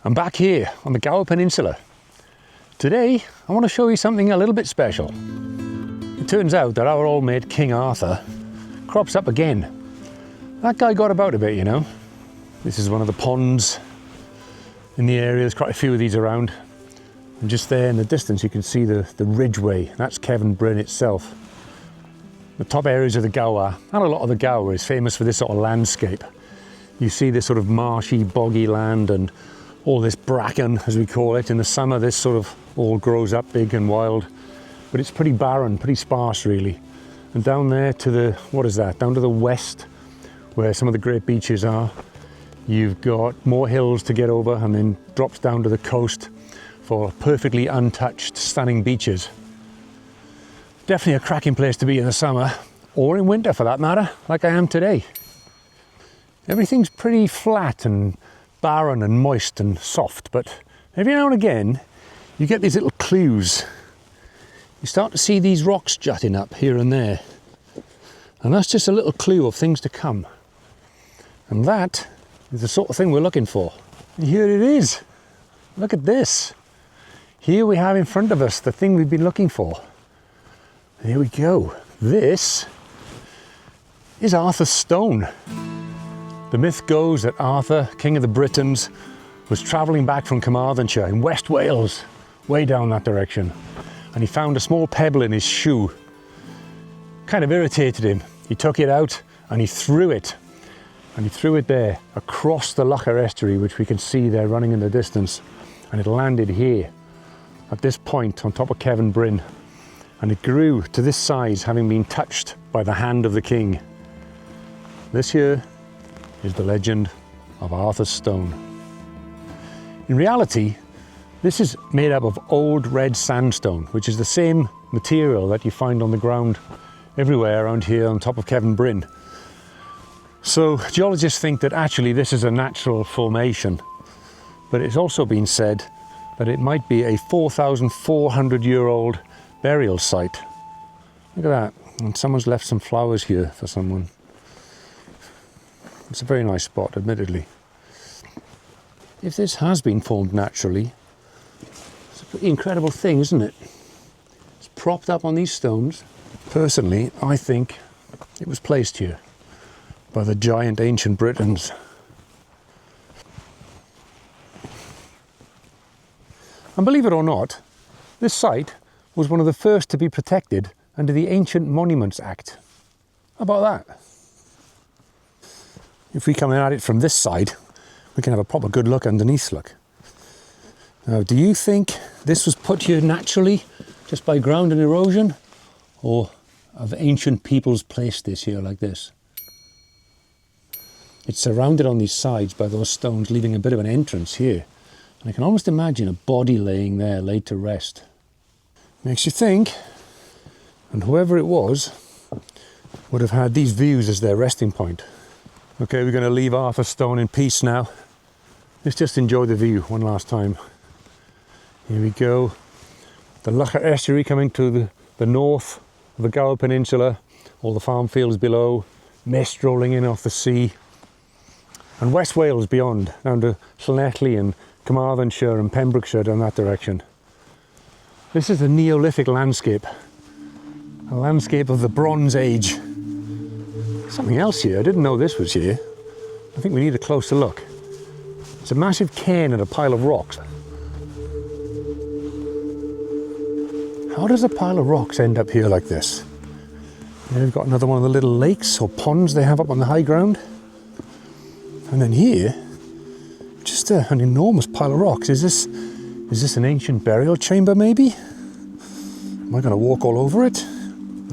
I'm back here on the Gower Peninsula. Today, I want to show you something a little bit special. It turns out that our old mate King Arthur crops up again. That guy got about a bit, you know. This is one of the ponds in the area. There's quite a few of these around. And just there in the distance you can see the Ridgeway. That's Cefn Bryn itself. The top areas of the Gower, and a lot of the Gower, is famous for this sort of landscape. You see this sort of marshy, boggy land and all this bracken, as we call it. In the summer this sort of all grows up big and wild, but it's pretty barren, pretty sparse really. And down there to the, what is that, down to the west, where some of the great beaches are, you've got more hills to get over and then drops down to the coast for perfectly untouched, stunning beaches. Definitely a cracking place to be in the summer, or in winter for that matter, like I am today. Everything's pretty flat and barren and moist and soft, but every now and again you get these little clues. You start to see these rocks jutting up here and there, and that's just a little clue of things to come. And that is the sort of thing we're looking for. And here it is. Look at this. Here we have in front of us the thing we've been looking for. And here we go. This is Arthur's stone. The myth goes that Arthur, King of the Britons, was travelling back from Carmarthenshire in West Wales, way down that direction, and he found a small pebble in his shoe. Kind of irritated him. He took it out and he threw it. And he threw it there across the Locher estuary, which we can see there running in the distance. And it landed here, at this point on top of Cefn Bryn. And it grew to this size, having been touched by the hand of the king. This here is the legend of Arthur's stone. In reality, this is made up of old red sandstone, which is the same material that you find on the ground everywhere around here on top of Cefn Bryn. So geologists think that actually this is a natural formation, but it's also been said that it might be a 4,400-year-old burial site. Look at that, and someone's left some flowers here for someone. It's a very nice spot, admittedly. If this has been formed naturally, it's a pretty incredible thing, isn't it? It's propped up on these stones. Personally, I think it was placed here by the giant ancient Britons. And believe it or not, this site was one of the first to be protected under the Ancient Monuments Act. How about that? If we come at it from this side, we can have a proper good look underneath, look. Now, do you think this was put here naturally, just by ground and erosion? Or have ancient peoples placed this here like this? It's surrounded on these sides by those stones, leaving a bit of an entrance here. And I can almost imagine a body laying there, laid to rest. Makes you think, and whoever it was would have had these views as their resting point. Okay, we're going to leave Arthur's stone in peace now. Let's just enjoy the view one last time. Here we go. The Locher estuary coming to the north of the Gower Peninsula, all the farm fields below, mist rolling in off the sea. And West Wales beyond, down to Llanelli and Carmarthenshire and Pembrokeshire down that direction. This is a Neolithic landscape, a landscape of the Bronze Age. Something else here, I didn't know this was here. I think we need a closer look. It's a massive cairn and a pile of rocks. How does a pile of rocks end up here like this? Here we've got another one of the little lakes or ponds they have up on the high ground. And then here, just an enormous pile of rocks. Is this an ancient burial chamber maybe? Am I going to walk all over it?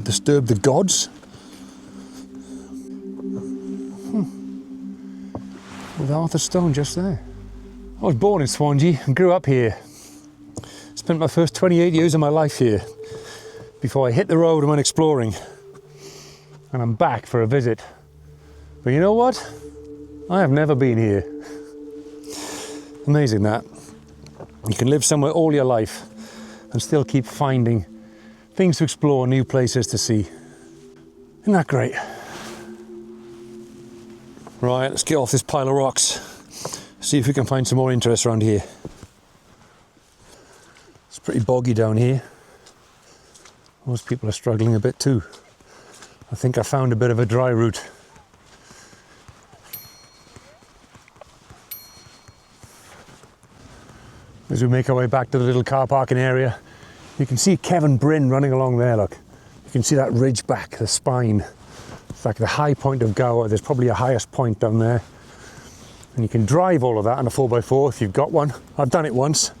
Disturb the gods? With Arthur's stone just there. I was born in Swansea and grew up here. Spent my first 28 years of my life here before I hit the road and went exploring. And I'm back for a visit. But you know what? I have never been here. Amazing that. You can live somewhere all your life and still keep finding things to explore, new places to see. Isn't that great? Right, let's get off this pile of rocks. See if we can find some more interest around here. It's pretty boggy down here. Most people are struggling a bit too. I think I found a bit of a dry route. As we make our way back to the little car parking area, you can see Cefn Bryn running along there, look. You can see that ridge back, the spine. It's like the high point of Gower. There's probably a highest point down there. And you can drive all of that on a 4x4 if you've got one. I've done it once.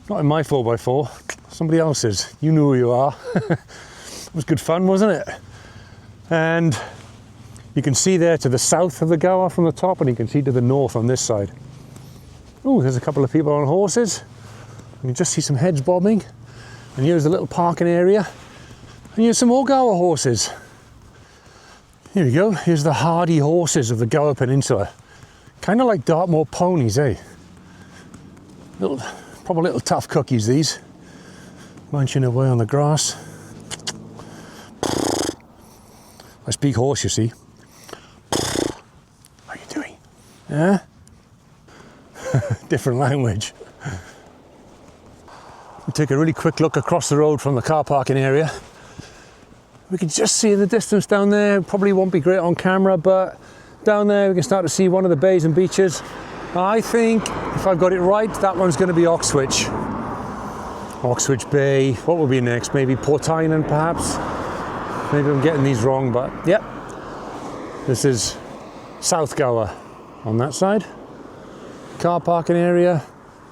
Not in my 4x4, somebody else's. You know who you are. It was good fun, wasn't it? And you can see there to the south of the Gower from the top, and you can see to the north on this side. Oh, there's a couple of people on horses. You can just see some heads bobbing. And here's the little parking area. And here's some more Gower horses. Here we go. Here's the hardy horses of the Gower Peninsula. Kind of like Dartmoor ponies, eh? Probably little tough cookies, these. Munching away on the grass. I speak horse, you see. How are you doing? Yeah? Different language. We'll take a really quick look across the road from the car parking area. We can just see in the distance down there, probably won't be great on camera, but down there we can start to see one of the bays and beaches. I think, if I've got it right, that one's going to be Oxwich. Oxwich Bay. What will be next? Maybe Portainen, perhaps? Maybe I'm getting these wrong, but yep. This is South Gower on that side. Car parking area,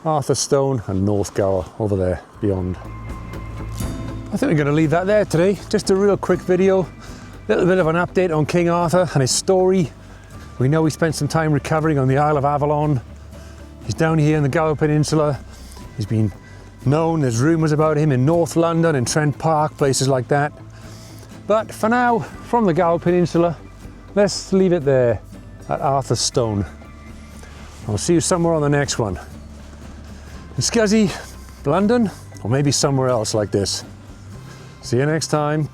Arthurstone, and North Gower over there beyond. I think we're going to leave that there today. Just a real quick video, a little bit of an update on King Arthur and his story. We know he spent some time recovering on the Isle of Avalon. He's down here in the Gower Peninsula. He's been known, there's rumours about him in North London, in Trent Park, places like that. But for now, from the Gower Peninsula, let's leave it there at Arthurstone. I'll see you somewhere on the next one. In ScuzzyLondon, or maybe somewhere else like this. See you next time.